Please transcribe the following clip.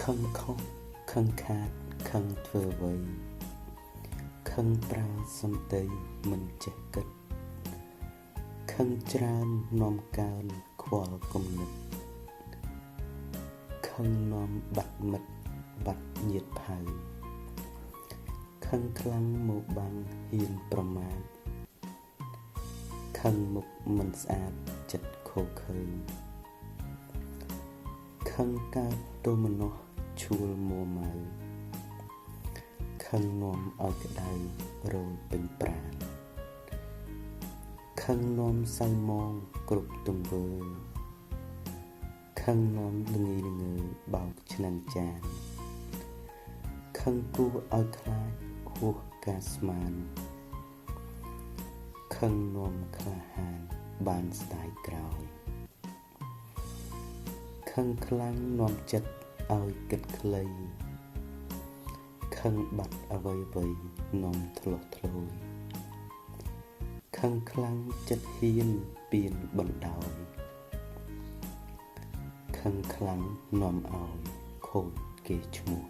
ខឹងខុសខឹងខាតខឹងធ្វើអ្វីខឹងប្រើសំដីមិនចេះគិតខឹងច្រើននាំកើនខ្វល់គំនិតខឹងនាំបាត់មិត្តបាត់ញាតិផៅខឹងខ្លាំងមកបាំងហ៊ានប្រមាថខឹងមុខមិនស្អាតចិត្តខូខើខឹងកើតទោមនស្សឈួលមួម៉ៅខឹងនាំឲ្យក្តៅរោលពេញប្រាណខឹងនាំសៅមងគ្រប់ទង្វើខឹងនាំល្ងីល្ងើបោកឆ្នាំងចានខឹងគួរឲ្យខ្លាចហួសការស្មានខឹងនាំក្លាហានបានស្ដាយក្រោយខឹងខ្លាំងនាំចិត្តឲ្យគិតខ្លីខឹងបាត់អ្វីនាំធ្លោះធ្លោយខឹងខ្លាំងចិត្តហ៊ានពៀនបណ្ដោយខឹងខ្លាំងនាំឲ្យខូចគេឈ្មោះ